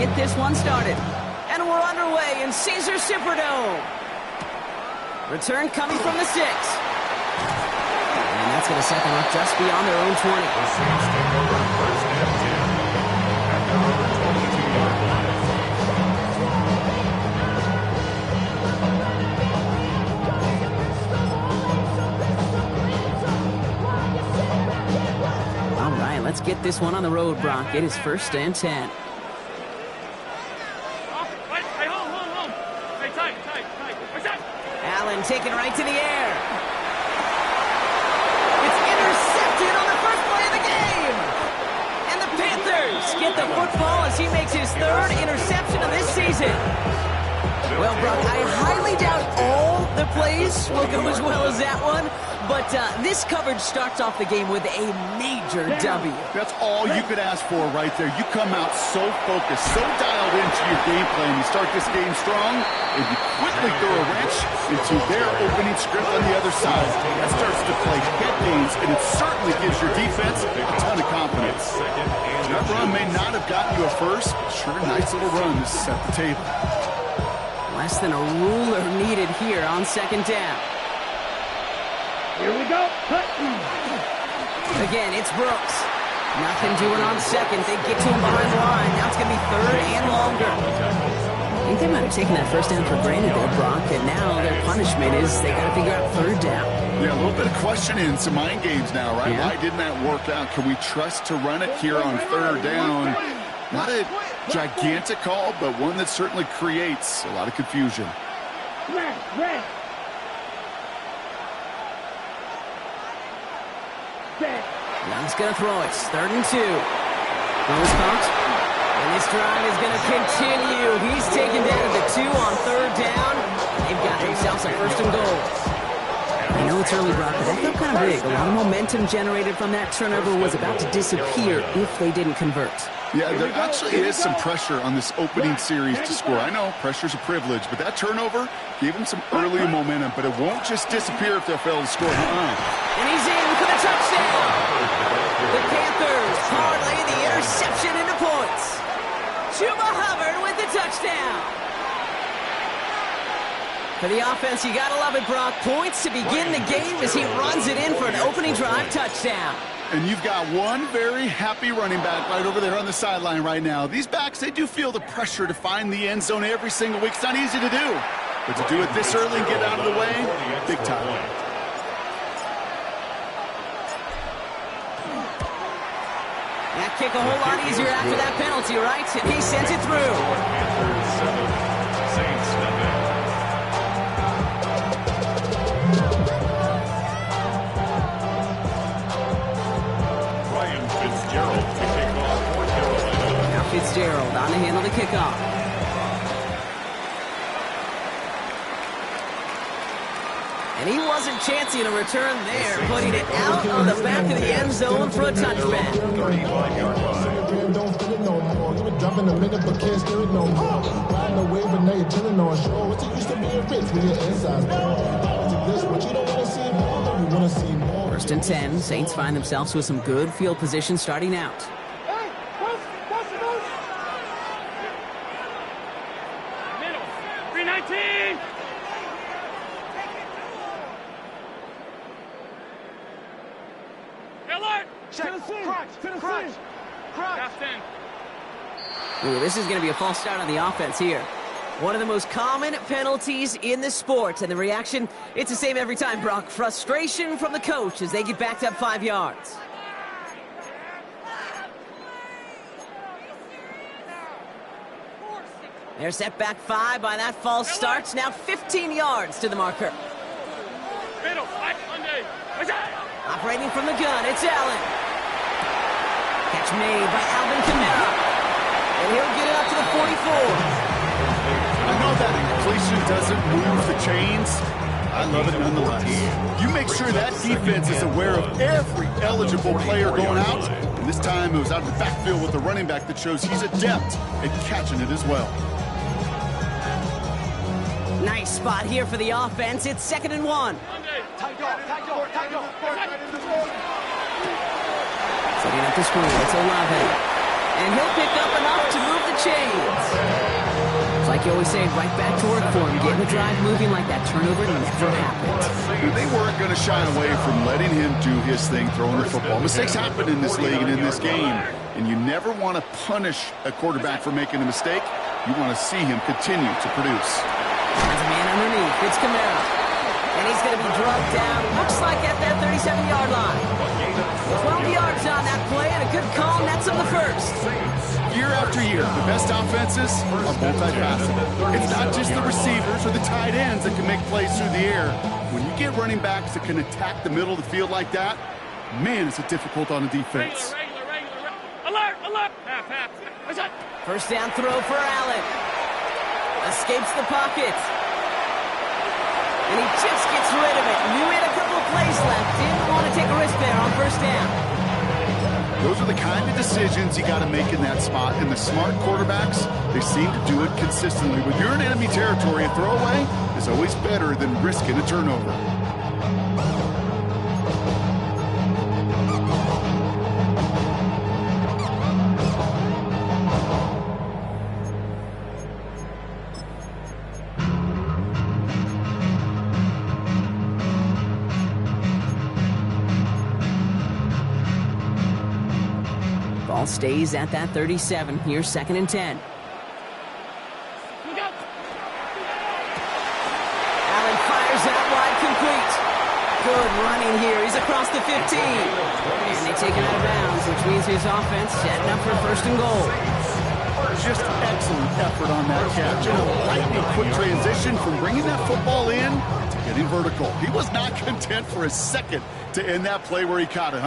get this one started. And we're underway in Caesar Superdome. Return coming from the 6. And that's going to set them up just beyond their own 20. All right, let's get this one on the road, Brock. It is 1st and 10. Allen taken right to the air. It's intercepted on the first play of the game. And the Panthers get the football as he makes his 3rd interception of this season. Well, Brock, I highly doubt all the plays will go as well as that one. But this coverage starts off the game with a major W. That's all you could ask for right there. You come out so focused, so dialed into your game plan. You start this game strong, and you quickly throw a wrench into their opening script on the other side. That starts to play head games, and it certainly gives your defense a ton of confidence. That run may not have gotten you a first, but sure, nice little run to set the table. Less than a ruler needed here on 2nd down. Here we go. Again, it's Brooks. Nothing doing on 2nd. They get to him behind the line. Now it's going to be 3rd and longer. I think they might have taken that 1st down for granted there, Brock, and now their punishment is they got to figure out 3rd down. Yeah, a little bit of questioning, some mind games now, right? Yeah. Why didn't that work out? Can we trust to run it here on 3rd down? Not a gigantic call, but one that certainly creates a lot of confusion. Red. Young's going to throw it. 3rd and 2. Throws caught. And this drive is going to continue. He's taken down to the 2 on 3rd down. They've got themselves a 1st and goal. I know it's early, Brock, but that felt kind of big. A lot of momentum generated from that turnover was about to disappear if they didn't convert. Yeah, there actually is some pressure on this opening series to score. I know pressure's a privilege, but that turnover gave them some early momentum, but it won't just disappear if they'll fail to score. And he's in for the touchdown. The Panthers parlay the interception into points. Chuba Hubbard with the touchdown. For the offense, you gotta love it, Brock. Points to begin the game as he runs it in for an opening drive touchdown. And you've got one very happy running back right over there on the sideline right now. These backs, they do feel the pressure to find the end zone every single week. It's not easy to do. But to do it this early and get out of the way, big time. That kick a whole lot easier after that penalty, right? And he sends it through. Fitzgerald on to handle the kickoff. And he wasn't chancing a return there, putting it out on the back of the end zone for a touchback. 35-yard line. Don't feel it no more. You were dropping a minute, but can't steer it no more. Riding the wave, but now you're chilling on shore. What's it used to be a rich when your inside's gone? This, but you don't want to see more. You want to see more. 1st and 10. Saints find themselves with some good field position starting out. Ooh, this is going to be a false start on the offense here. One of the most common penalties in the sport, and the reaction, it's the same every time, Brock. Frustration from the coach as they get backed up 5 yards. They're set back 5 by that false start. Now 15 yards to the marker. Operating from the gun, it's Allen. Catch made by Alvin Kamara. And he'll get it up to the 44. I know that completion doesn't move the chains. I love it nonetheless. You make sure that defense is aware of every eligible player going out. And this time it was out of the backfield with the running back that shows he's adept at catching it as well. Nice spot here for the offense. It's 2nd and 1. Setting up the screen. It's 11. And he'll pick up enough to move the chains. It's like you always say, right back to work for him. Getting the drive moving like that turnover never happened. They weren't going to shy away from letting him do his thing, throwing the football. Mistakes happen in this league and in this game. And you never want to punish a quarterback for making a mistake. You want to see him continue to produce. There's a man underneath. It's Camara. And he's going to be drugged down. Looks like at that 37-yard line. 12 yards on that play and a good call. Nets him the first. Year after year, the best offenses are multifaceted. It's not just the receivers or the tight ends that can make plays through the air. When you get running backs that can attack the middle of the field like that, man, it's difficult on the defense. Alert! Alert! Half. First down throw for Allen. Escapes the pocket. And he just gets rid of it. Knew he had a couple of plays left. Didn't want to take a risk there on first down. Those are the kind of decisions you got to make in that spot. And the smart quarterbacks, they seem to do it consistently. When you're in enemy territory, a throwaway is always better than risking a turnover. Ball stays at that 37. Here's 2nd and 10. Allen fires out wide, complete. Good running here. He's across the 15. And they take it out of bounds, which means his offense setting up for 1st and goal. Just excellent effort on that catch. And a lightning quick transition from bringing that football in to getting vertical. He was not content for a second to end that play where he caught it.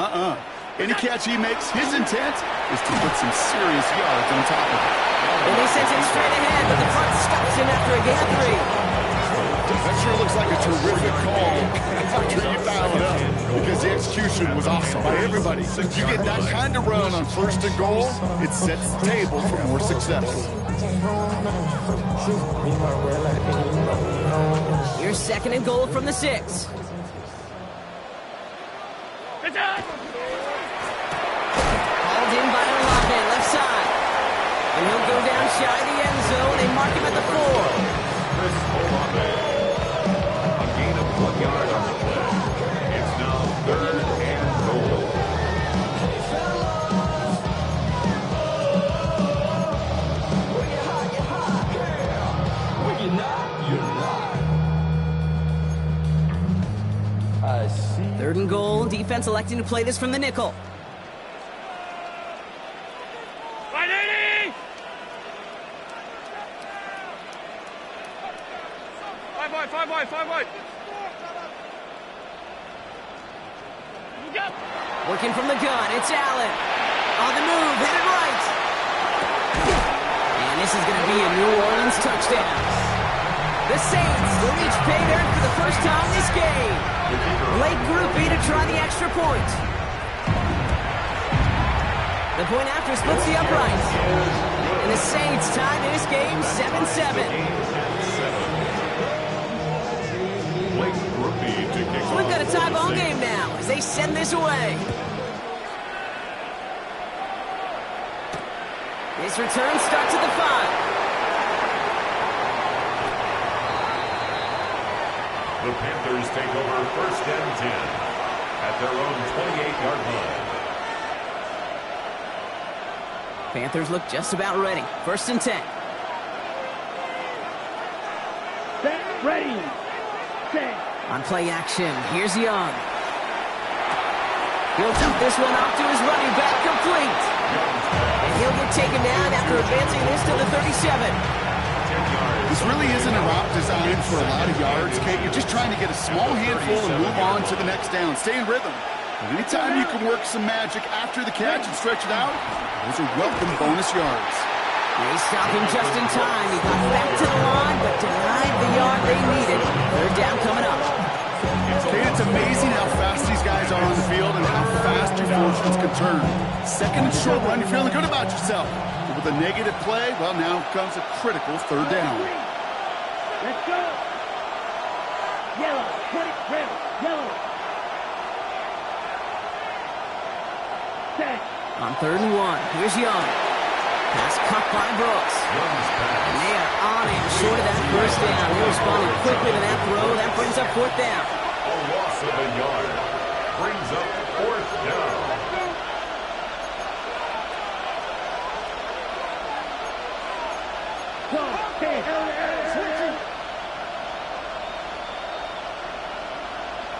Any catch he makes, his intent is to put some serious yards on top of it. And he sends it straight ahead, but the front stops him after a gain of 3. That sure looks like a terrific call after you dial it up, because the execution was awesome by everybody. You get that kind of run on 1st and goal, it sets the table for more success. Here's 2nd and goal from the 6. In by Olave, left side. And he'll go down shy of the end zone. They mark him at the 4. A gain of 1 yard on the play. It's now 3rd and goal. When you're not, you're not. I see. 3rd and goal. Defense electing to play this from the nickel. Five wide. Working from the gun, it's Allen. On the move, headed right. And this is going to be a New Orleans touchdown. The Saints will each pay dirt for the first time this game. Late groupie to try the extra point. The point after splits the uprights. And the Saints tie this game 7-7. We've got a tie ball game now as they send this away. This return starts at the 5. The Panthers take over 1st and 10 at their own 28-yard line. Panthers look just about ready. 1st and 10. Set, ready, set. On play action, here's Young. He'll dump this one off to his running back, complete. And he'll get taken down after advancing this to the 37. This really isn't a route designed for a lot of yards, Kate. You're just trying to get a small handful and move on to the next down. Stay in rhythm. And anytime you can work some magic after the catch and stretch it out, those are welcome bonus yards. They stop him just in time. He got back to the line, but denied the yard they needed. 3rd down coming up. Kate, it's amazing how fast these guys are on the field and how fast your fortunes can turn. 2nd and short run, you're feeling good about yourself. But with a negative play, well, now comes a critical 3rd down. Let's go. Yellow, 20, red, yellow. Set. On 3rd and 1, here's Young. Pass cut by Brooks. And they are on him short of that first down. He responded quickly to that throw. That brings up fourth down. A loss of a yard. Brings up fourth down.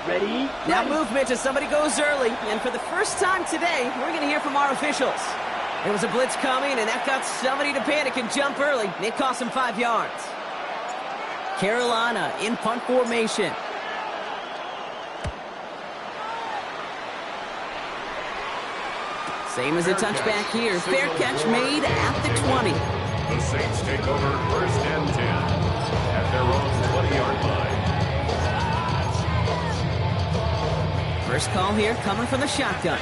Ready? Now movement as somebody goes early. And for the first time today, we're going to hear from our officials. There was a blitz coming, and that got somebody to panic and jump early. It cost them 5 yards. Carolina in punt formation. Same as a touchback here. Fair catch made at the 20. The Saints take over first and 10 at their own 20-yard line. First call here coming from the shotgun.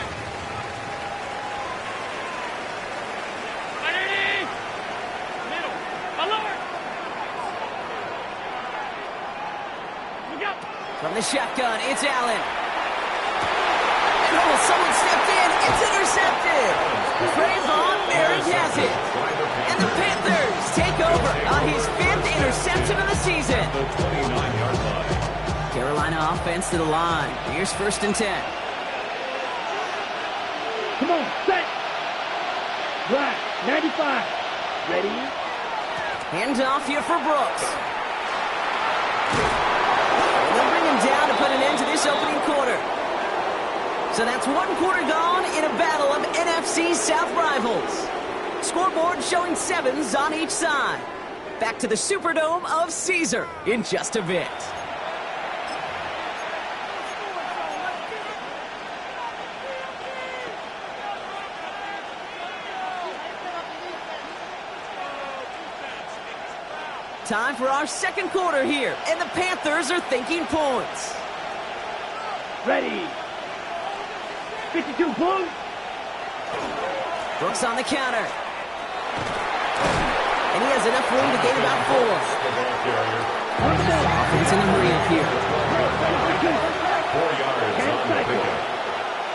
From the shotgun, it's Allen. And oh, someone stepped in. It's intercepted. Trayvon Merritt has it. And the Panthers take over on his 5th interception of the season. The 29-yard line. Carolina offense to the line. Here's first and 10. Come on, set. Right, 95. Ready? Hand off here for Brooks. They'll bring him down to put an end to this opening quarter. So that's 1 quarter gone in a battle of NFC South rivals. Scoreboard showing 7s on each side. Back to the Superdome of Caesar in just a bit. Time for our second quarter here, and the Panthers are thinking points. Ready. 52 points. Brooks on the counter. And he has enough room to gain about 4. Offense in a hurry up here. 4 yards on the pickup.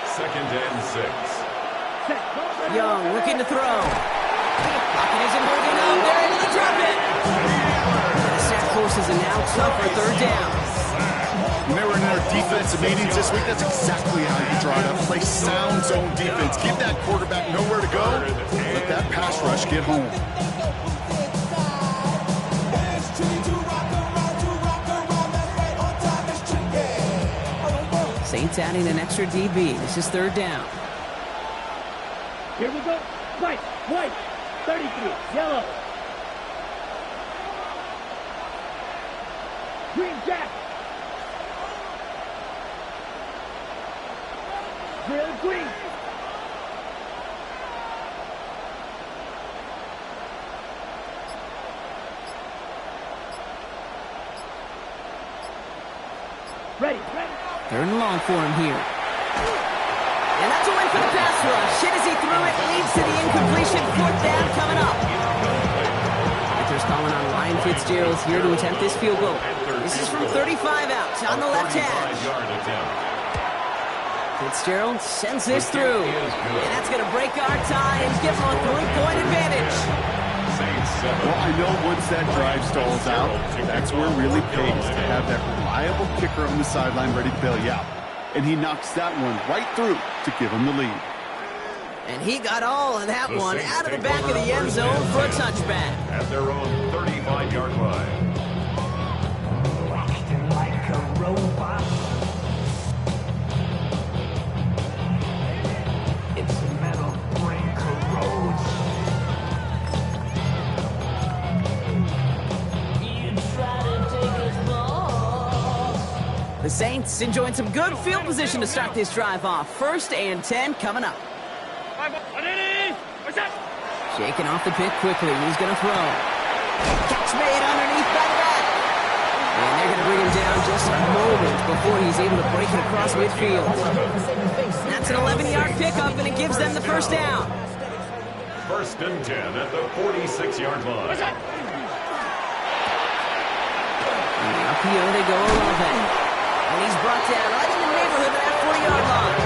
Second and 6. Young looking to throw. Pocket isn't holding up. They're able to drop it. The sack forces are now tough for third down. When they were in their defensive meetings this week, that's exactly how you draw it up. Play sound zone defense. Give that quarterback nowhere to go. Let that pass rush get home. Saints adding an extra DB. This is third down. Here we go. White, 33, yellow. Green jack. Drill green. Ready. Third and long for him here. And that's a win for the pass rush. Hit as he threw it, leads to the incompletion. Fourth down coming up. Panthers calling on Ryan Fitzgerald here to attempt this field goal. This is from 35 out on the left hash. Fitzgerald sends this through. And that's going to break our tie and give him a 3-point advantage. Well, I know once that drive stalls out, that's where it really pays to have that reliable kicker on the sideline ready to bail you out. And he knocks that one right through to give him the lead. And he got all of that one out of the back of the end zone for a touchback. At their own 35-yard line. Acting like a robot. It's a metal brain corrodes. You try to take us balls. The Saints enjoying some good field position to start this drive off. First and 10 coming up. Shaking off the pick quickly. He's going to throw. Catch made underneath by the back. And they're going to bring him down just a moment before he's able to break it across midfield. That's an 11-yard pickup, and it gives them the first down. First and 10 at the 46-yard line. And the RPO, they go 11. And he's brought down right in the neighborhood of that 40-yard line.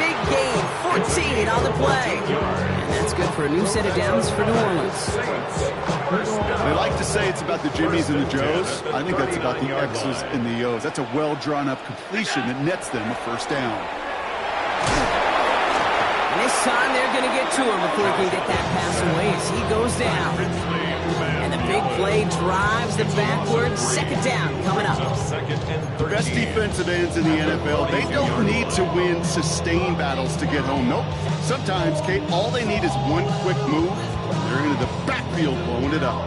Big gain, 14 on the play. And that's good for a new set of downs for New Orleans. They like to say it's about the Jimmies and the Joes. I think that's about the X's and the O's. That's a well-drawn-up completion that nets them a first down. And this time they're going to get to him before he can get that pass away as he goes down. And the big play drives them backwards. Second down coming up. Best defensive ends in the NFL, they don't need to win sustained battles to get home. Nope. Sometimes, Kate, all they need is one quick move. They're into the backfield blowing it up.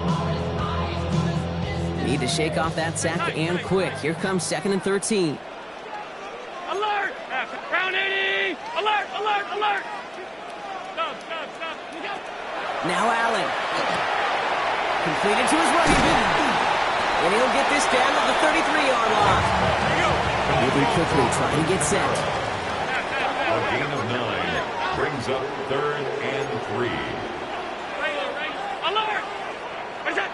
Need to shake off that sack and quick. Here comes 2nd and 13. Alert! Round 80! Alert! Alert! Alert! Stop! Stop! Stop! Now Allen. Completed to his running back. And he'll get this down to the 33-yard line. He'll be quickly trying to get set. A gain of 9 brings up 3rd and 3. Alert! What's that?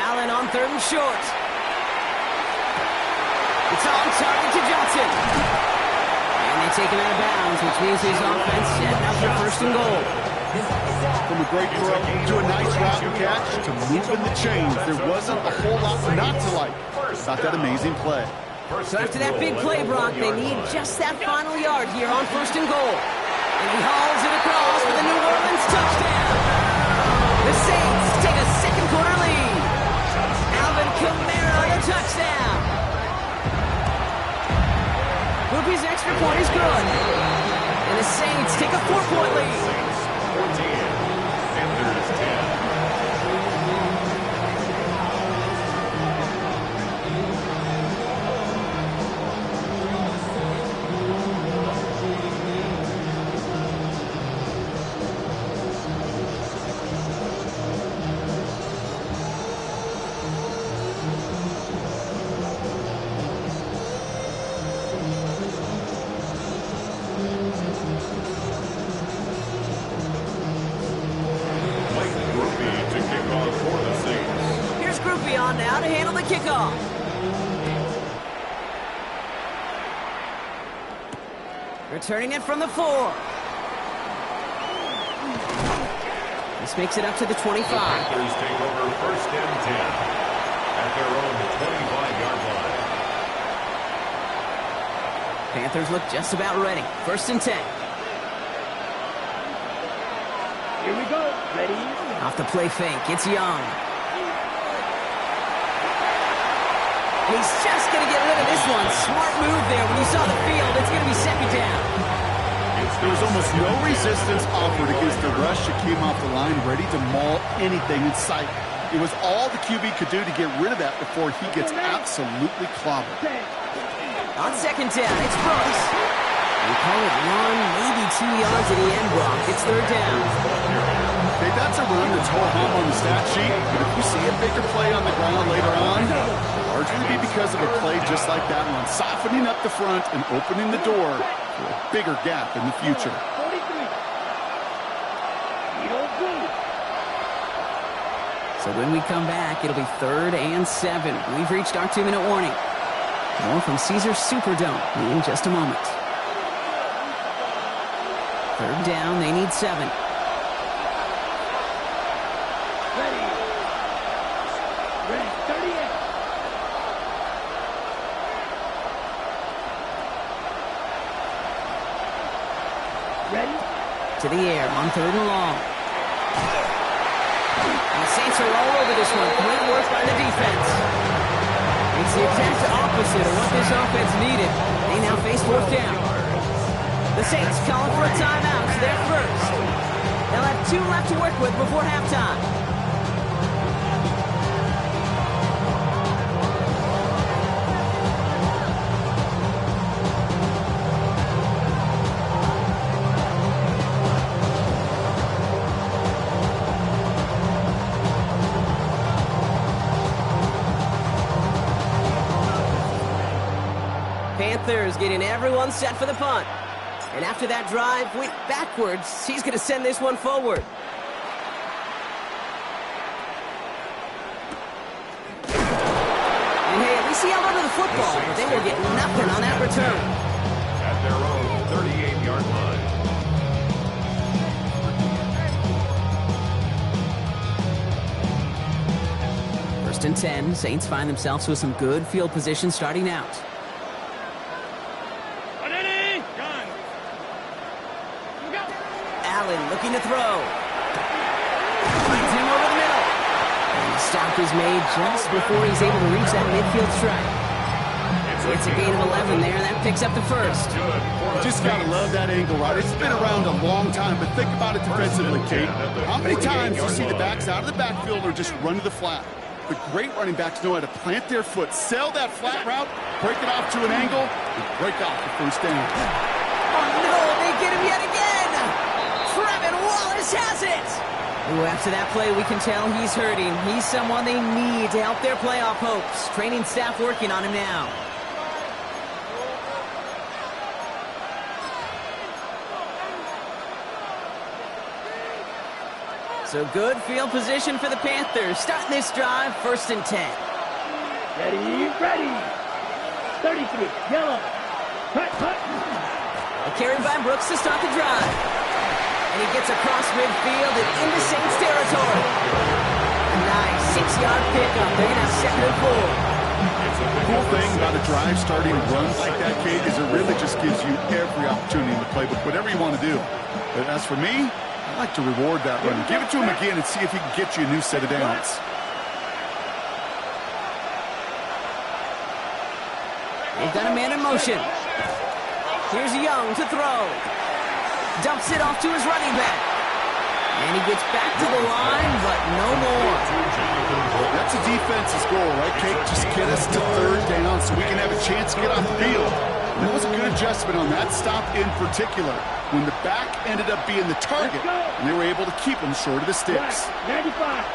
Allen on 3rd and short. It's on target to Johnson. And they take him out of bounds, which means his offense setting up for 1st and goal. From a great throw to a nice route and catch to moving the chains. There wasn't a whole lot not to like about that amazing play. So after that big play, Brock, they need just that final yard here on 1st and goal. And he hauls it across for the New Orleans touchdown. The Saints take a second quarter lead. Alvin Kamara, the touchdown. Whoopi's extra point is good. And the Saints take a 4-point lead. 14. Pantherz 10. Now to handle the kickoff. Returning it from the 4. This makes it up to the 25. Panthers take over 1st and 10 at their own 25-yard line. Panthers look just about ready. 1st and 10. Here we go. Ready? Off the play fake. It's Young. He's just going to get rid of this one. Smart move there. When you saw the field, it's going to be 2nd down. There was almost no resistance offered against the rush that came off the line, ready to maul anything in sight. It was all the QB could do to get rid of that before he gets absolutely clobbered. On 2nd down, it's Brooks. We call it 1, maybe 2 yards at the end, Brock. It's 3rd down. Okay, that's a run that's ho-hum on the stat sheet, but if you see a bigger play on the ground later on, largely be because of a play just like that one, softening up the front and opening the door for a bigger gap in the future. 43. You don't do. So when we come back, it'll be 3rd and 7. We've reached our 2-minute warning. More from Caesars Superdome in just a moment. 3rd down, they need 7. Ready. Ready. 38. Ready? To the air on 3rd and long. And the Saints are all over this one. Great work by the defense. It's the exact opposite of what this offense needed. They now face 4th down. The Saints calling for a timeout. It's their first. They'll have 2 left to work with before halftime. Pantherz getting everyone set for the punt. And after that drive went backwards, he's going to send this one forward. And hey, at least he held onto the football, but they will get nothing on that return. At their own 38-yard line. First and 10. Saints find themselves with some good field position starting out. Allen looking to throw. Finds him over the middle. And the stop is made just before he's able to reach that midfield strike. It's a gain of 11 there. That picks up the first. You just got to love that angle, right? It's been around a long time, but think about it defensively, Kate. How many times you see the backs out of the backfield or just run to the flat? The great running backs know how to plant their foot, sell that flat route, break it off to an angle, and break off the first down. Oh, no, they get him yet again. Trevin Wallace has it. Ooh, after that play, we can tell he's hurting. He's someone they need to help their playoff hopes. Training staff working on him now. So good field position for the Panthers. Starting this drive, first and 10. Ready, ready. 33, yellow. Cut. A carry by Brooks to start the drive. And he gets across midfield and into Saints territory. A nice 6-yard pickup. They're going to have second and 4. The cool thing about a drive starting runs like that, Kate, is it really just gives you every opportunity in the playbook, whatever you want to do. But as for me, I like to reward that run. Give it to him again and see if he can get you a new set of downs. They've got a man in motion. Here's Young to throw. Dumps it off to his running back. And he gets back to the line, but no more. That's a defense's goal, right, Kate? Just get us to third down so we can have a chance to get off the field. And that was a good adjustment on that stop in particular, when the back ended up being the target, and they were able to keep him short of the sticks. 95.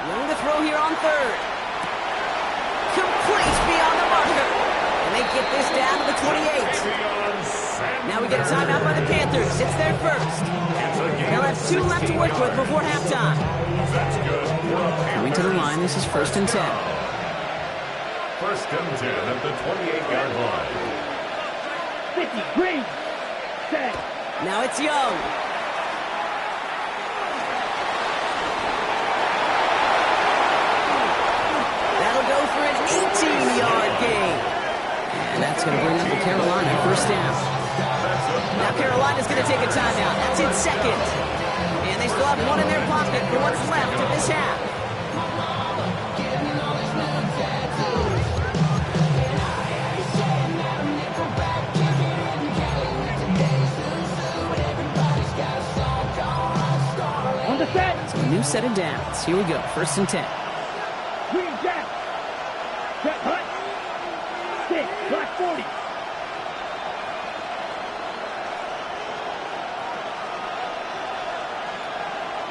Young to throw here on third. Complete beyond the marker. And they get this down to the 28. Now we get a timeout by the Panthers. It's their first. They'll have 2 left to work with before halftime. Coming to the line, this is first and 10. First and 10 at the 28-yard line. 50, green. Set. Now it's Young. That'll go for an 18-yard gain. And that's going to bring up the Carolina first down. Now Carolina's going to take a timeout. That's in second. And they still have one in their pocket for what's left of this half. On the set. So a new set of downs. Here we go. First and 10. Green jack. Set hut. 6, black 40.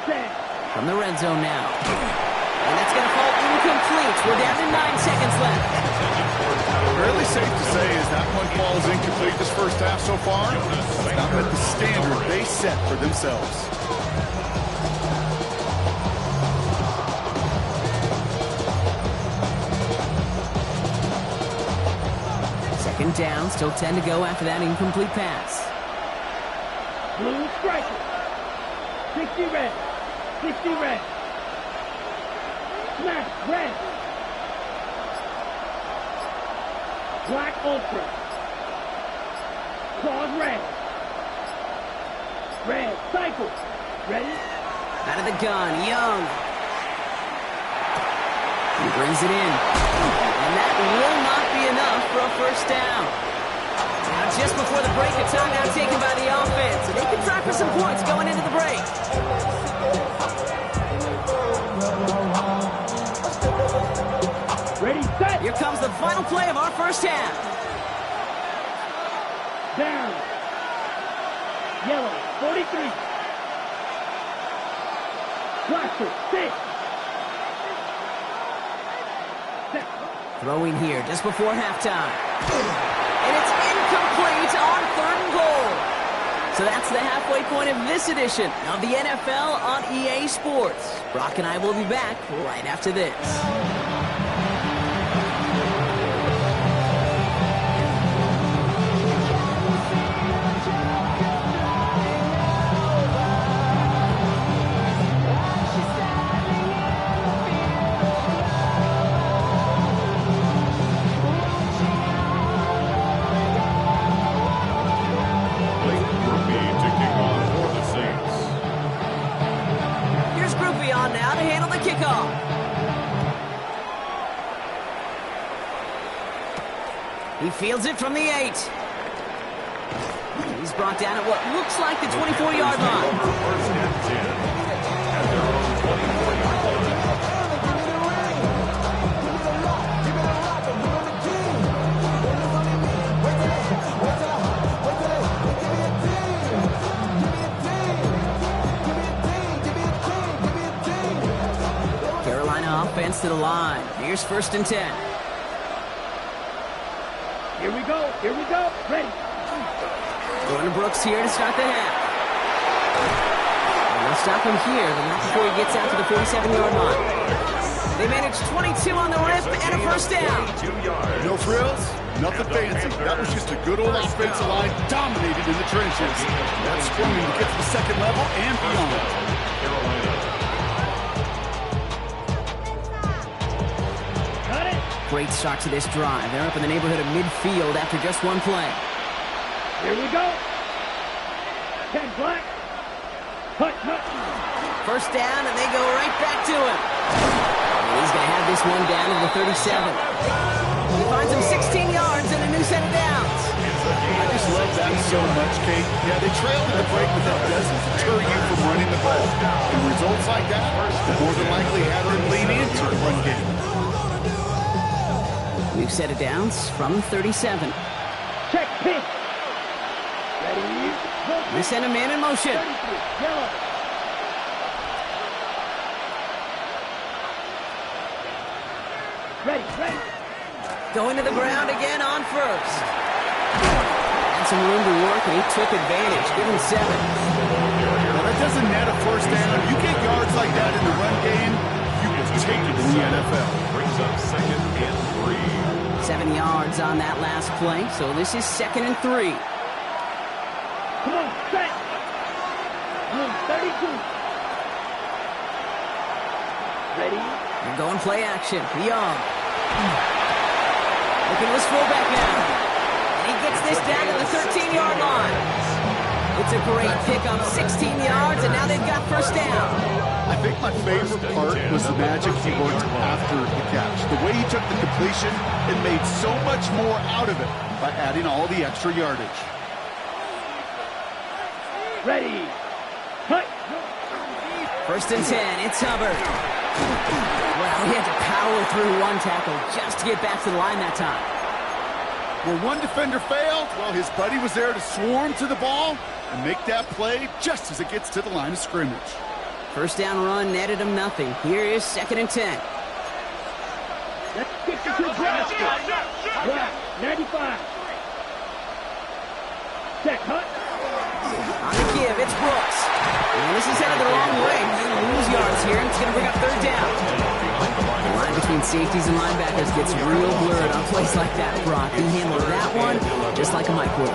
Set. From the red zone now. And that's going to fall incomplete. We're down to 9 seconds left. Fairly safe to say is that one falls incomplete this first half so far. It's not met the standard they set for themselves. Second down, still 10 to go after that incomplete pass. Blue striker. 60 red. 60 red. Smash red. Black ultra. Claws red. Red cycle. Ready? Out of the gun, Young. He brings it in. And that will not be enough for a first down. Now just before the break, a timeout taken by the offense. So they can try for some points going into the break. Ready, set. Here comes the final play of our first half. Down. Yellow, 43. Blaster, 6. Set. Throwing here just before halftime. And it's incomplete on third and goal. So that's the halfway point of this edition of the NFL on EA Sports. Brock and I will be back right after this. He fields it from the 8. He's brought down at what looks like the 24-yard line. First and 10. At their own 24-yard line. Carolina offense to the line. Here's first and 10. Here we go. Here we go. Ready. Going to Brooks here to start the half. And they'll stop him here, but not before he gets out to the 47-yard line. They managed 22 on the rip and a first down. 2 yards. No frills, nothing fancy. That was just a good old offensive line dominated in the trenches. That's sprung him to get to the second level and beyond. Carolina. Got it. Great start to this drive. They're up in the neighborhood of midfield after just one play. Here we go. 10 black. Cut. First down, and they go right back to him. And he's going to have this one down to the 37. He finds him 16 yards and a new set of downs. I just love that so much, Kate. Yeah, they trailed in the break, but that doesn't deter you from running the ball. And results like that more than likely have them lean into the run game. New set of downs from 37. Check pitch. Ready. They send a man in motion. 33. Yellow. Ready. Going to the ground again on first. Had some room to work, and he took advantage. Give him 7. Well, that doesn't net a first down. You get yards like that in the run game, you will take it in the NFL. Brings up second and 3. 7 yards on that last play, so this is second and 3. Come on, set. 32. Ready. They're going play action. Young. Looking to his fullback now. And he gets this down to the 13-yard line. It's a great pickup, 16 yards, and now they've got first down. I think my favorite part was the magic he worked after the catch. The way he took the completion and made so much more out of it by adding all the extra yardage. Ready. Cut. First and 10, it's Hubbard. Well, he had to power through one tackle just to get back to the line that time. Where one defender failed, well, his buddy was there to swarm to the ball and make that play just as it gets to the line of scrimmage. First down run netted him nothing. Here is second and 10. Let's get to the basket. Right. 95. Check. Cut. On the give, it's Brooks. And this is headed the wrong way. He's going to lose yards here, and it's going to bring up third down. The line between safeties and linebackers gets real blurred on plays like that, Brock. He handled that one just like a mic would.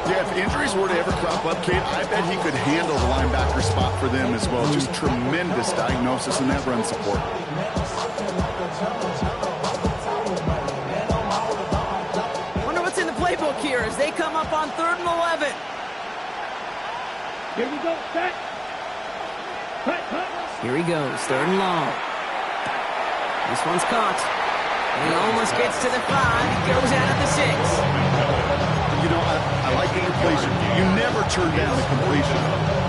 Yeah, if injuries were to ever crop up, Kate, I bet he could handle the linebacker spot for them as well. Just tremendous diagnosis in that run support. Wonder what's in the playbook here as they come up on 3rd and 11. Here we go. Set. Cut. Here he goes, 3rd and long. This one's caught. And he almost gets to the 5. He goes out at the 6. You know, I like the completion. You never turn down the completion.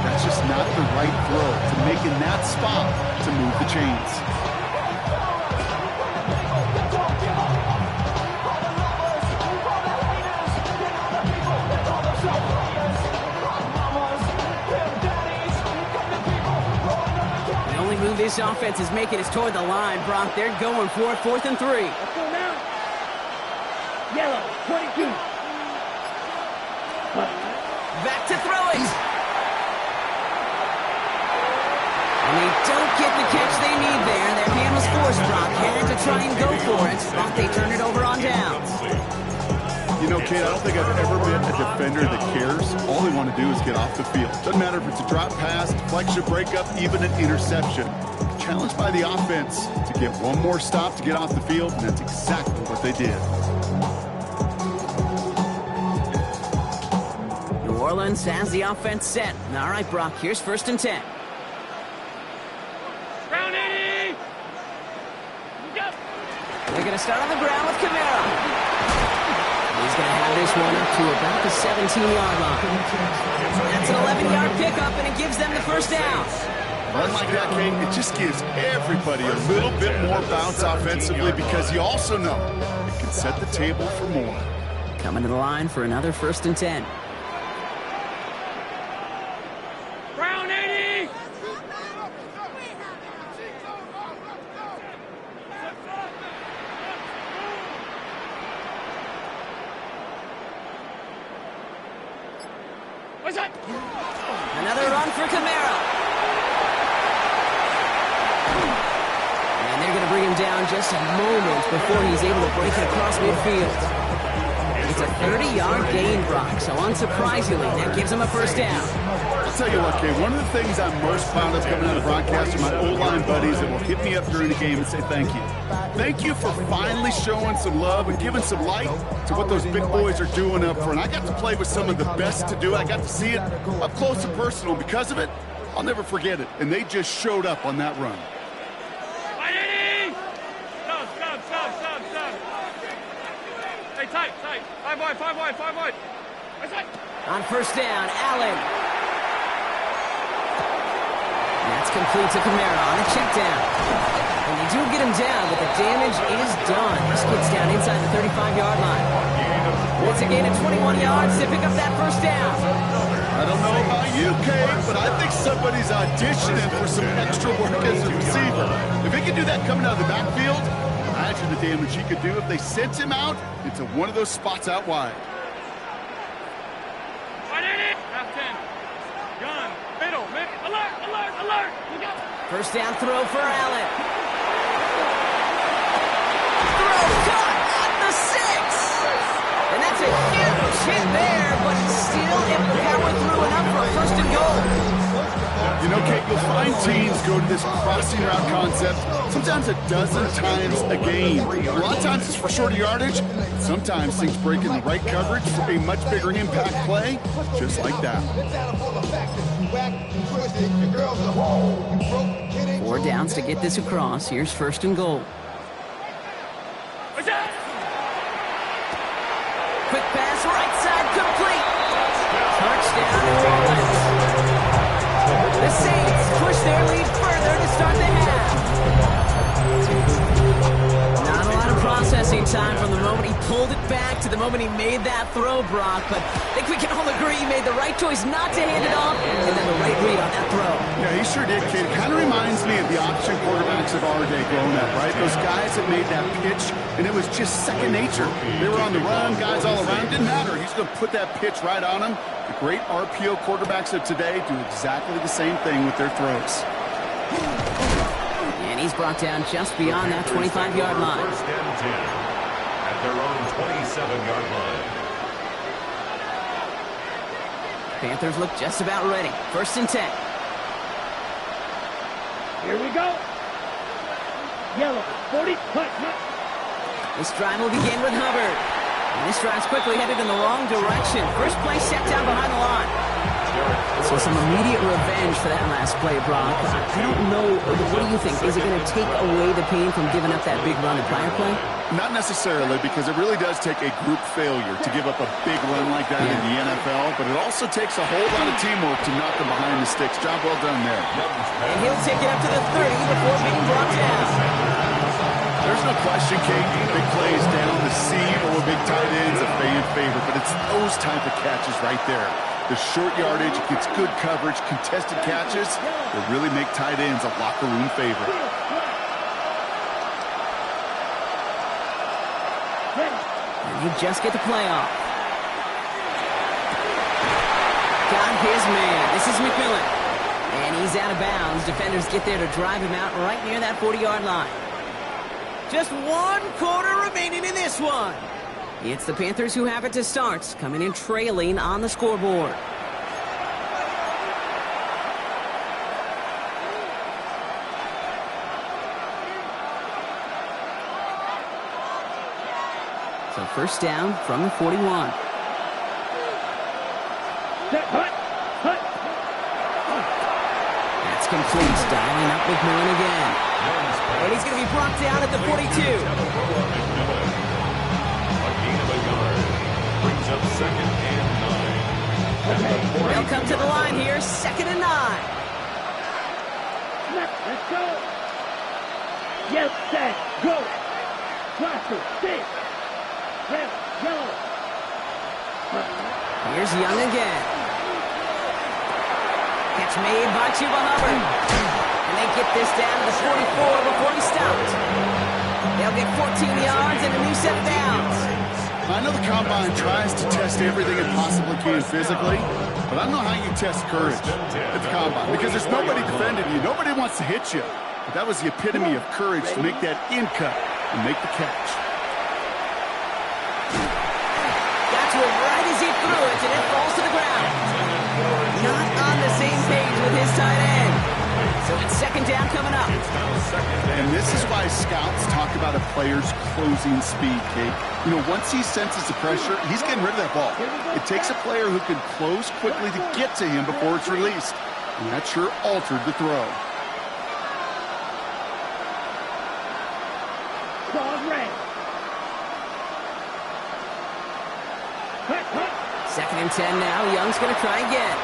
That's just not the right throw to make in that spot to move the chains. The only move this offense is making is toward the line, Brock. They're going for it, 4th and 3. Let's go now. Yellow. 22. Back to throw it. And they don't get the catch they need there. Their hand was forced, Brock. Had to try and go for it, but they turned it over on downs. You know, Kate, I don't think I've ever been a defender that cares. All they want to do is get off the field. Doesn't matter if it's a drop pass, deflection, breakup, even an interception. Challenged by the offense to get one more stop to get off the field, and that's exactly what they did. New Orleans has the offense set. All right, Brock, here's 1st and 10. Ground 80. Go. They're going to start on the ground with Kamara. this one up to about the 17-yard line. That's an 11-yard pickup, and it gives them the first down. Run like that, Kate, it just gives everybody a little bit more bounce offensively because you also know it can set the table for more. Coming to the line for another 1st and 10. Brown 80! What's that? Another run for Kamara. And they're going to bring him down just a moment before he's able to break it across midfield. It's a 30-yard gain, Brock, so unsurprisingly, that gives him a first down. I'll tell you what, Kate, one of the things I'm most proud of coming out of broadcast are my O-line buddies that will hit me up during the game and say thank you. Thank you for finally showing some love and giving some light to what those big boys are doing up front. I got to play with some of the best to do. I got to see it up close and personal. Because of it, I'll never forget it. And they just showed up on that run. Hey, tight. 5 wide. On first down, Allen. That's complete to Kamara on a check down. And they do get him down, but the damage is done. This gets down inside the 35-yard line. It's a gain of 21 yards to pick up that first down. I don't know about you, Kate, but I think somebody's auditioning for some extra work as a receiver. If he can do that coming out of the backfield, imagine the damage he could do if they sent him out into one of those spots out wide. Half 10. Gun. Middle. Alert. You got it. First down throw for Allen. Throw caught at the 6. And that's a huge hit there, but still able to power through enough for a 1st and goal. You know, Kate, you'll find teams go to this crossing route concept sometimes a dozen times a game. A lot of times it's for shorter yardage. Sometimes things break in the right coverage for a much bigger impact play, just like that. 4 downs to get this across. Here's 1st and goal. Quick pass, right side, complete. Touchdown, New Orleans. The Saints push their lead further to start the half. Not a lot of processing time from the moment he pulled it back to the moment he made that throw, Brock, but I think we can all agree he made the right choice not to hand it off and then the right read on that throw. Yeah, he sure did, kid. Kind of reminds me of the option quarterbacks of our day growing up, right? Those guys that made that pitch, and it was just second nature. They were on the run, guys all around. Didn't matter. He's going to put that pitch right on him. The great RPO quarterbacks of today do exactly the same thing with their throws. And he's brought down just beyond that 25-yard line. First and 10 at their own 27-yard line. Panthers look just about ready. 1st and 10. Here we go. Yellow. 40. Hut. This drive will begin with Hubbard. And this drive's quickly headed in the wrong direction. First play set down behind the line. So some immediate revenge for that last play, Brock. I don't know. What do you think? Is it going to take away the pain from giving up that big run the prior play? Not necessarily, because it really does take a group failure to give up a big run like that in the NFL, but it also takes a whole lot of teamwork to knock them behind the sticks. Job well done there. And he'll take it up to the 30 before being brought down. There's no question, Kate, big plays down the seam or big tight ends, a fan favorite, but it's those type of catches right there. The short yardage, gets good coverage, contested catches that really make tight ends a locker room favorite. And you just get the play off. Got his man. This is McMillan. And he's out of bounds. Defenders get there to drive him out right near that 40-yard line. Just 1 quarter remaining in this one. It's the Panthers who have it to start, coming in trailing on the scoreboard. So 1st down from the 41. That's complete. Dialing up with Millen again. And he's going to be brought down at the 42. A gain of a yard. Brings up come to the line here, 2nd and 9. Let's go. Yes, set, go. Cluster, six. Red, yellow. Here's Young again. Catch made by Chuba Hubbard. And they get this down to the 44 before he stopped. They'll get 14 yards and a new set of downs. I know the Combine tries to test everything it possibly can physically, but I don't know how you test courage at the Combine because there's nobody defending you. Nobody wants to hit you. But that was the epitome of courage to make that in cut and make the catch. Got to it right as he threw it, and it falls to the ground. Not on the same page with his tight end. So it's 2nd down coming up. And this is why scouts talk about a player's closing speed, Kate. You know, once he senses the pressure, he's getting rid of that ball. It takes a player who can close quickly to get to him before it's released. And that sure altered the throw. Second and 10 now. Young's going to try again.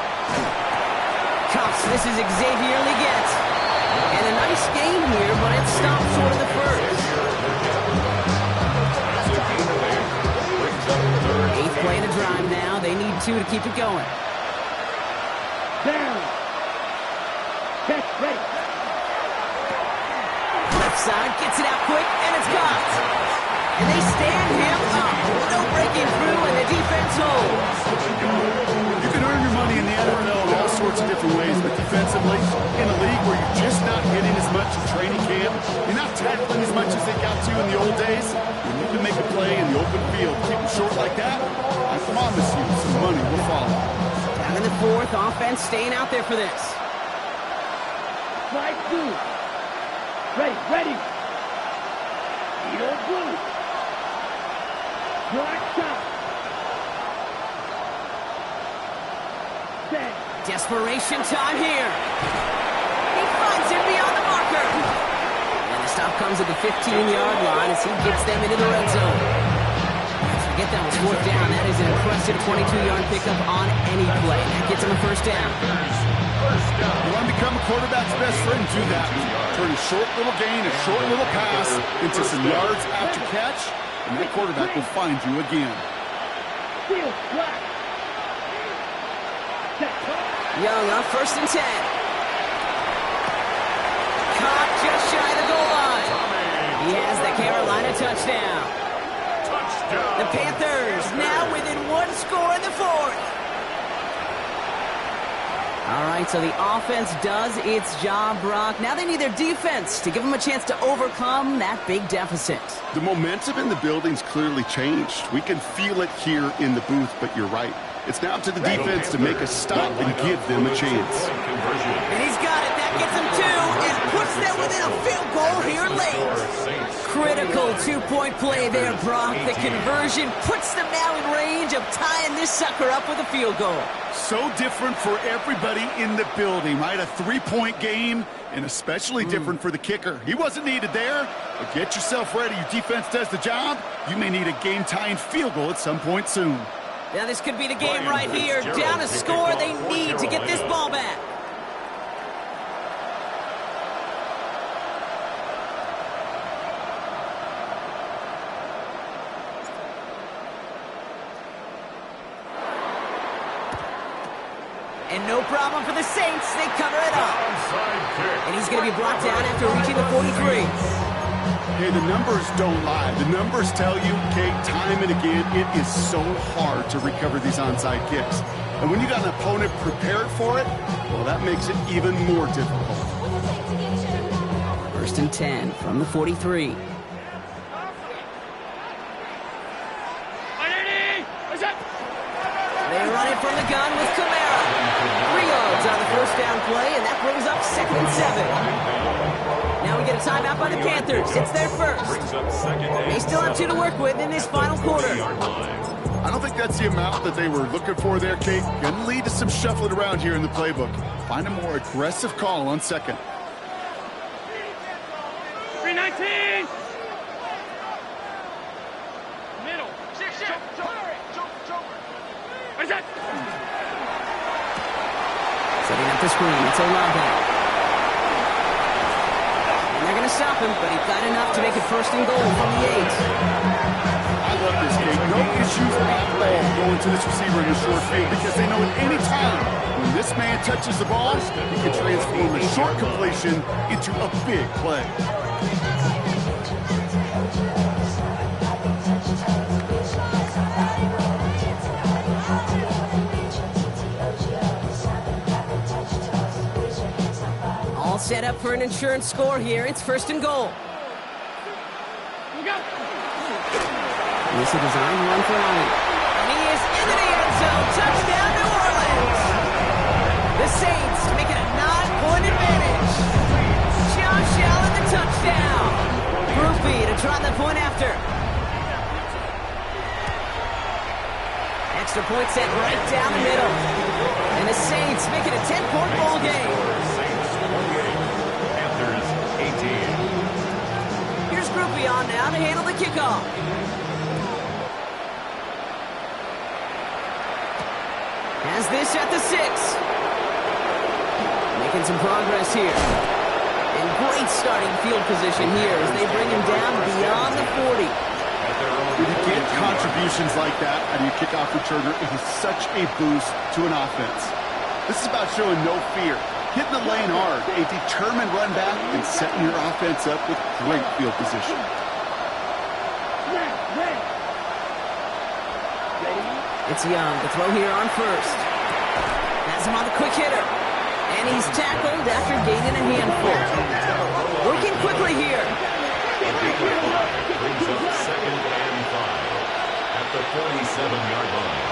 Cuffs. This is Xavier Leggett. And a nice game here, but it stopped short of the first. 8th play in the drive now. They need 2 to keep it going. Down. Catch, ready. Left side gets it out quick, and it's caught. And they stand him up. No breaking through, and the defense holds. You can earn your money in the NFL in all sorts of different ways, but defensively, in a league where you're just not hitting as much in training camp, you're not tackling as much as they got to in the old days, you need to make a play in the open field. Keep it short like that, I promise you some money will follow. Down in the 4th, offense staying out there for this. Slide 2. Ready. Heel blue. Black shot. Set. Desperation time here. He finds him beyond the marker. And the stop comes at the 15-yard line as he gets them into the red zone. Forget that was 4th down. That is an impressive 22-yard pickup on any play. That gets him a 1st down. You want to become a quarterback's best friend, do that. Turn a short little gain, a short little pass into some yards after catch, and that quarterback will find you again. Field flat. Young up 1st and 10. Caught just shy of the goal line. He has the Carolina touchdown. The Panthers now within 1 score in the 4th. All right, so the offense does its job, Brock. Now they need their defense to give them a chance to overcome that big deficit. The momentum in the building's clearly changed. We can feel it here in the booth, but you're right. It's now to the defense to make a stop and give them a chance. And he's got it. That gets him 2 and puts them within a field goal here late. Critical 2-point play there, Brock. The conversion puts them now in range of tying this sucker up with a field goal. So different for everybody in the building, right? A 3-point game, and especially different for the kicker. He wasn't needed there, but get yourself ready. Your defense does the job. You may need a game-tying field goal at some point soon. Now this could be the game right here. Down a score, they need to get this ball back. And no problem for the Saints. They cover it up. And he's going to be brought down after reaching the 43. Hey, the numbers don't lie. The numbers tell you, Kate, time and again, it is so hard to recover these onside kicks. And when you got an opponent prepared for it, well, that makes it even more difficult. 1st and 10 from the 43. They run it from the gun with Camara. 3 yards on the 1st down play, and that brings up 2nd and 7. Now we get a timeout by the Panthers. It's their first. They still have 2 to work with in this final quarter. I don't think that's the amount that they were looking for there, Kate. Gonna lead to some shuffling around here in the playbook. Find a more aggressive call on 2nd. 319. Middle. What is that? Off the screen, it's Olave. And they're going to stop him, but he got enough to make it 1st and goal from the 8. I love this game. No issues at all going to this receiver in the short field because they know at any time when this man touches the ball, he can transform a short completion into a big play. All set up for an insurance score here. It's 1st and goal. This is a design run for Ryan. And he is into the end zone. Touchdown, New Orleans. The Saints make it a 9-point advantage. Josh Allen, the touchdown. Groupie to try the point after. Extra point set right down the middle. And the Saints make it a 10-point ball game. Saints 28, Panthers 18. Here's Groupie on now to handle the kickoff. Has this at the 6. Making some progress here. And great starting field position here as they bring him down beyond the 40. When you get contributions like that out of your kickoff returner, it is such a boost to an offense. This is about showing no fear, hitting the lane hard, a determined run back, and setting your offense up with great field position. It's Young to throw here on 1st. Has him on the quick hitter. And he's tackled after gaining a handful. Working quickly here. Brings up 2nd and 5 at the 47-yard line.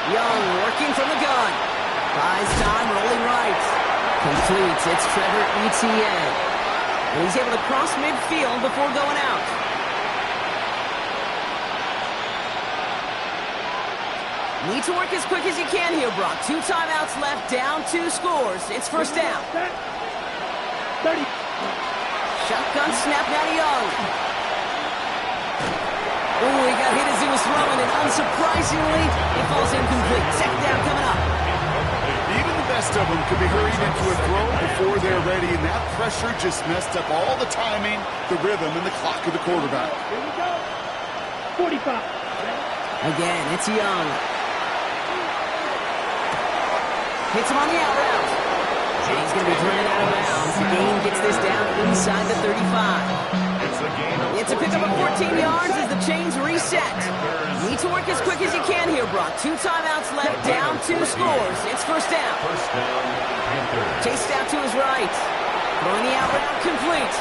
Young working from the gun. Buys time, rolling right. Completes. It's Trevor Etienne. And he's able to cross midfield before going out. Need to work as quick as you can here, Brock. 2 timeouts left, down 2 scores. It's 1st down. 30. Shotgun snap now to Young. Ooh, he got hit as he was throwing, and unsurprisingly, it falls incomplete. 2nd down coming up. Even the best of them could be hurried into a throw before they're ready, and that pressure just messed up all the timing, the rhythm, and the clock of the quarterback. Here we go. 45. Again, it's Young. Hits him on the out route. And he's going to be thrown out of bounds. The game gets this down inside the 35. It's a pickup of 14 yards as the chains reset. Need to work as quick as you can here, Brock. 2 timeouts left, down 2 scores. It's 1st down. Chased out to his right. Throwing the out route complete.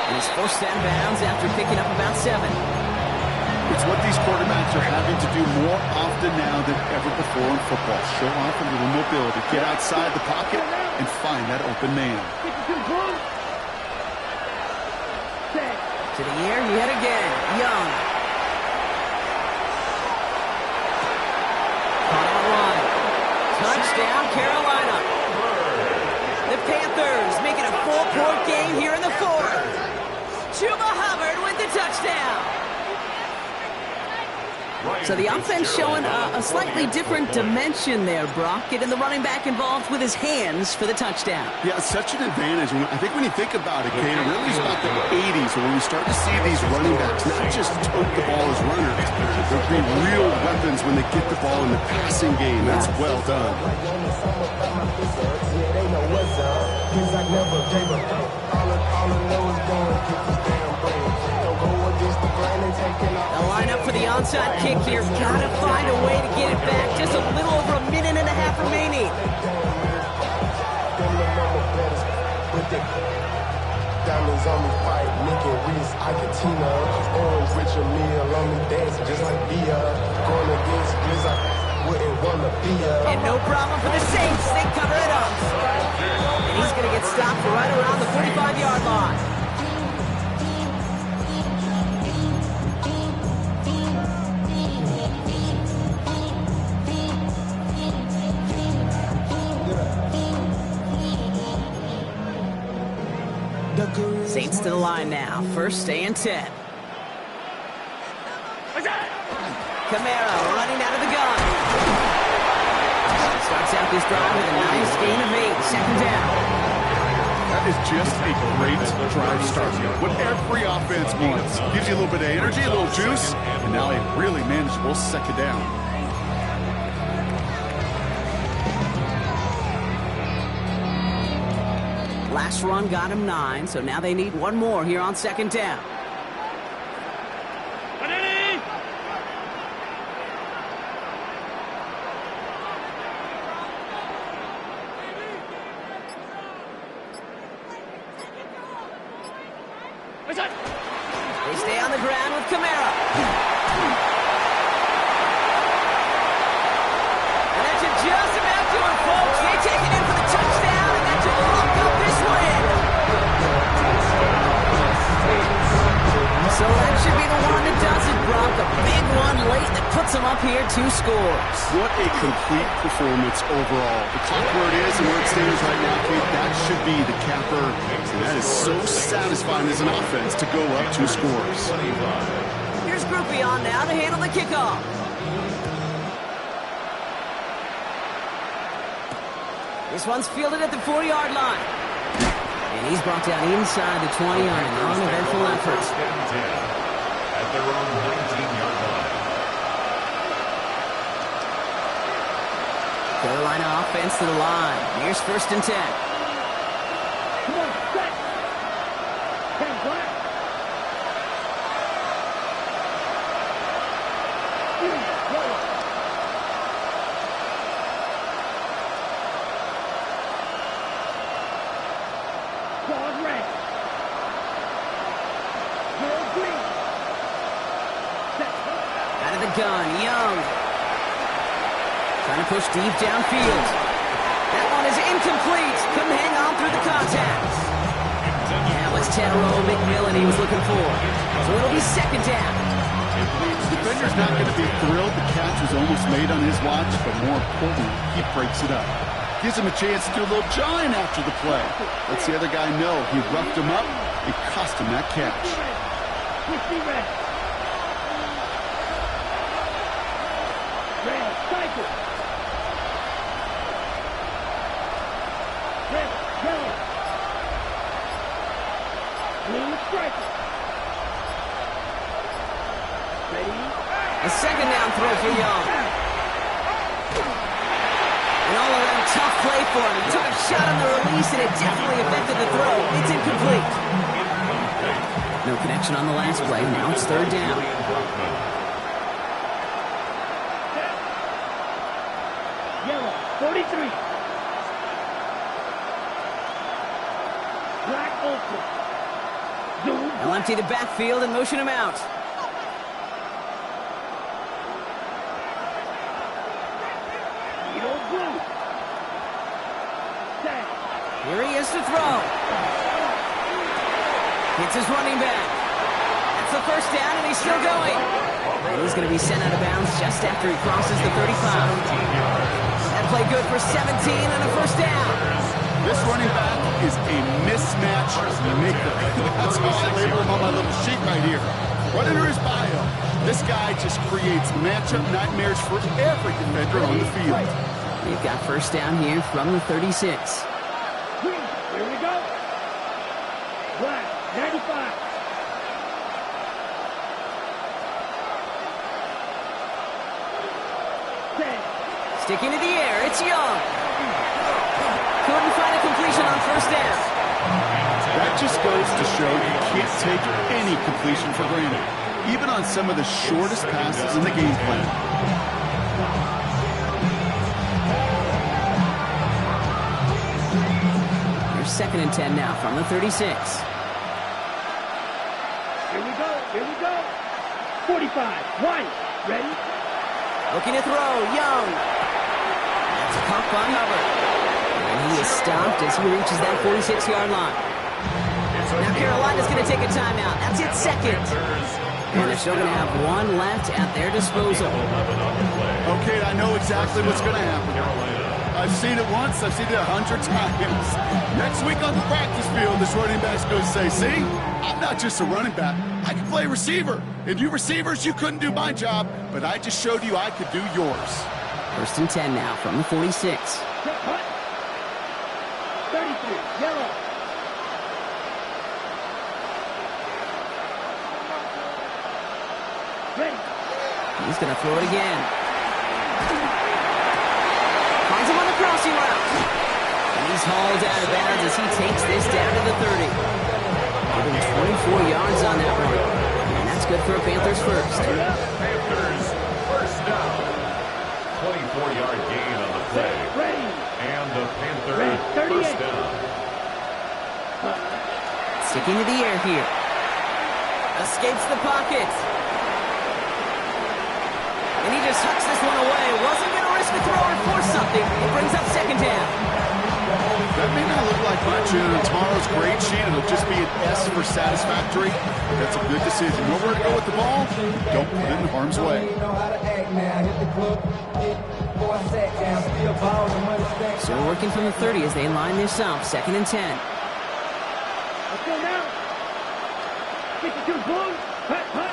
And he's forced out of bounds after picking up about 7. It's what these quarterbacks are having to do more often now than ever before in football. Show off a little mobility, get outside the pocket, and find that open man. To the air yet again, Young. Caught on a run. Touchdown, Carolina. The Panthers making a 4-point game here in the 4th. Chuba Hubbard with the touchdown. So the offense showing a slightly different dimension there, Brock. Getting the running back involved with his hands for the touchdown. Yeah, it's such an advantage. I think when you think about it, Kane, it really is about the 80s when we start to see these running backs not just tote the ball as runners. They'll be real weapons when they get the ball in the passing game. That's well done. The lineup for the onside kick here. Gotta find a way to get it back. Just a little over a minute and a half remaining. Diamonds on me fight, Nicky Reese, Argentina. Orange Richard Mille on me dancing just like Bia. Going against Blizzard, wouldn't wanna be And no problem for the Saints. They cover it up. And he's gonna get stopped right around the 45-yard line. Saints to the line now. 1st and 10. Camaro running out of the gun. Starts out this drive with a nice gain of 8. Second down. That is just a great drive start. What every offense wants. Gives you a little bit of energy, a little juice, and now a really manageable second down. Last run got him 9, so now they need one more here on second down. They stay on the ground with Kamara. And that should just about do it, folks. They take it in for the touchdown, and that should lock up this win. So that should be the one that does it, Brock. A big one late that puts them up here 2 scores. What a complete performance overall. The clock where it is and where it stands right now, Kate, that should be the capper. And that is so satisfying as an offense to go up 2 scores. Here's Groupie on now to handle the kickoff. This one's fielded at the 4-yard line. And he's brought down inside the 20 on an uneventful effort. At their own 19-yard line. Carolina offense to the line. Here's 1st and 10. Come on, set. 10 black. Squad red. Yellow green. Set. Out of the gun, Young. Trying to push deep downfield. That one is incomplete. Couldn't hang on through the contact. That was Taro McMillan he was looking for. So it'll be second down. The defender's not going to be thrilled the catch was almost made on his watch, but more importantly, he breaks it up. Gives him a chance to do a little jawing after the play. Lets the other guy know he roughed him up and cost him that catch. Red. Red, cycle. Red, yellow. Blue, striker. Ready? A second down throw for Young. An all-around tough play for him. He took a shot on the release, and it definitely affected the throw. It's incomplete. No connection on the last play. Now it's 3rd down. Yellow, 43. Black ultra. Zoom. They'll empty the backfield and motion him out. Yellow, blue. Set. Here he is to throw. Hits his running back. That's the 1st down, and he's still going. And he's going to be sent out of bounds just after he crosses the 35. That play good for 17 and a 1st down. This running back is a mismatch maker. That's how I label him on my little sheet right here. Right under his bio, this guy just creates matchup nightmares for every defender on the field. They've got 1st down here from the 36. Green. Here we go. Black, 95. Set. Sticking to the air, it's Young. Couldn't find a completion on 1st down. That just goes to show you can't take any completion for granted, even on some of the shortest passes in the game plan. Here's 2nd and 10 now from the 36. Here we go. Here we go. 45. White. Ready? Looking to throw, Young. That's a pop by Hubbard. And he is stopped as he reaches that 46-yard line. Now Carolina's going to take a timeout. That's it, 2nd. And they're still going to have one left at their disposal. Okay, I know exactly what's going to happen. I've seen it once, I've seen it 100 times. Next week on the practice field, this running back's going to say, see, I'm not just a running back, I can play receiver. And you receivers, you couldn't do my job, but I just showed you I could do yours. First and 10 now from the 46. 33, yellow. Ready. He's going to throw it again. Finds him on the crossing route. And he's hauled out of bounds as he takes this down to the 30. Giving 24 yards on that one. And that's good for a Panthers first. Panthers first down. 24-yard gain on the play. Ready. And the Panthers first down. Sticking to the air here. Escapes the pocket. And he just hucks this one away. Wasn't going to risk a throw or force something. It brings up second down. That may not look like much in tomorrow's grade sheet. It'll just be an S for satisfactory. That's a good decision. Know where to go with the ball? Don't put it in harm's way. So working from the 30 as they line this up. Second and 10. Let's go now. 52 Bulls. Hut, hut.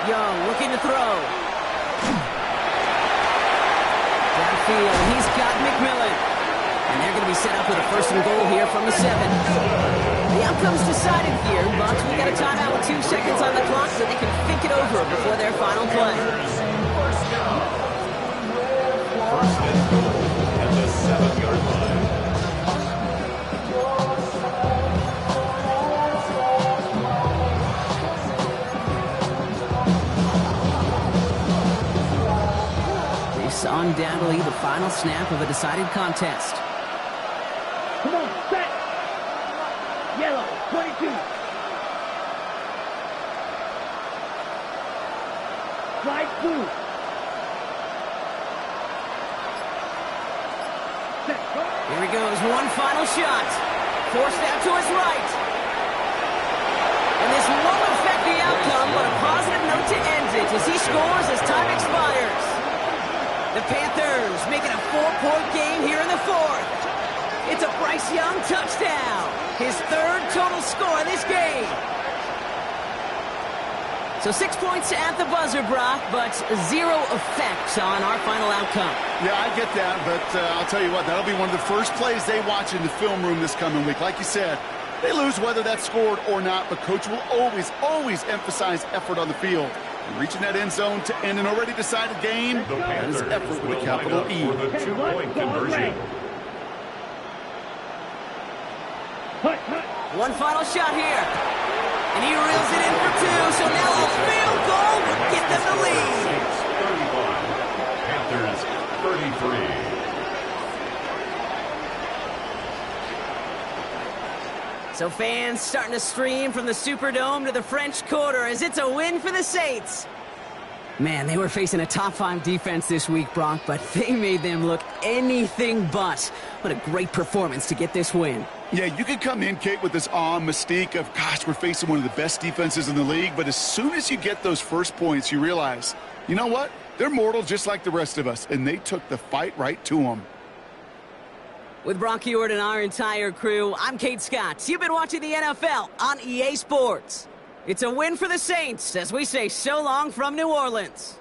Young looking to throw. Downfield, he's got McMillan. And they're going to be set up with a first and goal here from the 7. The outcome's decided here, but we got a timeout with 2 seconds on the clock so they can think it over before their final play. First down. First and goal at the 7-yard line. This undoubtedly the final snap of a decided contest. Come on, set. Yellow, 22. Slide through. Set. Here he goes, one final shot. Forced out to his right. And this won't affect the outcome, but a positive note to end it as he scores as time expires. The Panthers making a 4-point game here in the 4th. It's a Bryce Young touchdown. His 3rd total score this game. So 6 points at the buzzer, Brock, but 0 effect on our final outcome. Yeah, I get that, but I'll tell you what, that'll be one of the first plays they watch in the film room this coming week. Like you said, they lose whether that's scored or not, but Coach will always emphasize effort on the field. And reaching that end zone to end an already decided game, that is effort with a capital E. For the 2-point conversion. Hut, hut. One final shot here. And he reels it in for 2, so now a field goal will get them the lead. Saints 31. Panthers 33. So fans starting to stream from the Superdome to the French Quarter as it's a win for the Saints. Man, they were facing a top 5 defense this week, Brock, but they made them look anything but. What a great performance to get this win. Yeah, you could come in, Kate, with this awe and mystique of, gosh, we're facing one of the best defenses in the league, but as soon as you get those first points, you realize, you know what? They're mortal just like the rest of us, and they took the fight right to them. With Brock Ewart and our entire crew, I'm Kate Scott. You've been watching the NFL on EA Sports. It's a win for the Saints as we say so long from New Orleans.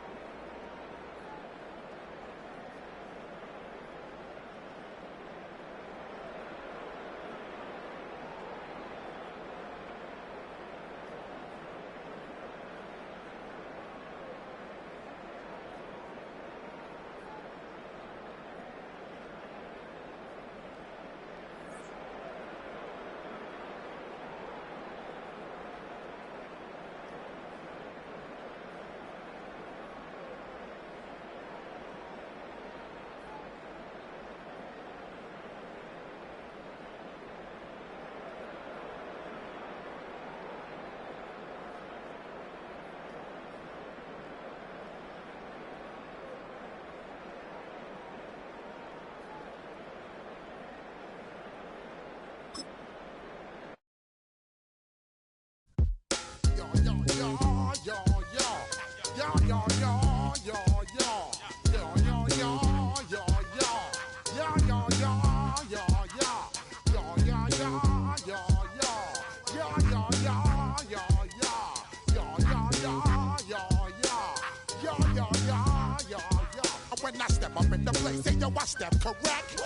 when I step up in the place, say yo, I step correct.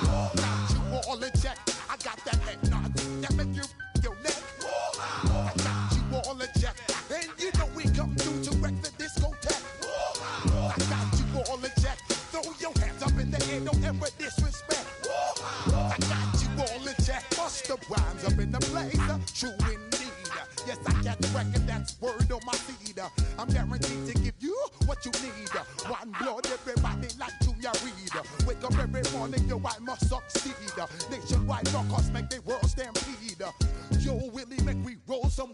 Got you all in check. I got that head nod that make you your neck. I got you all in check. And you know we come through to wreck the discotheque. I got you all in check. Throw your hands up in the air, don't ever disrespect. I got you all in check. Bust the rhymes up in the place, true indeed. Yes, I got record, that's word on my seed. I'm guaranteed to give you what you need. One blood, everybody like Junior Reed. Wake up every morning, yo, I must succeed. Nationwide rockers make the world stampede. Yo, Willie, make we roll some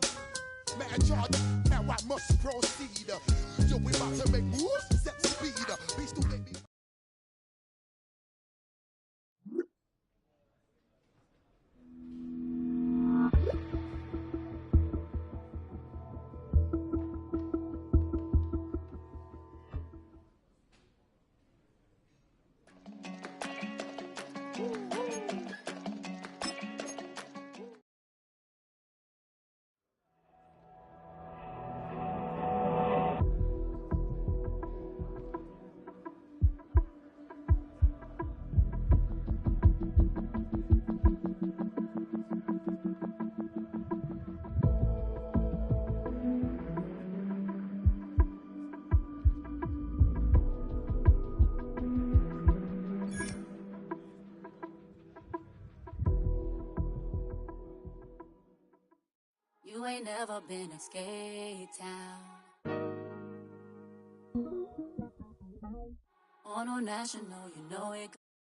mad charge. Now I must proceed. Yo, we about to make moves, set speed. Beast to baby. You ain't never been a skate town. On no national, you know it.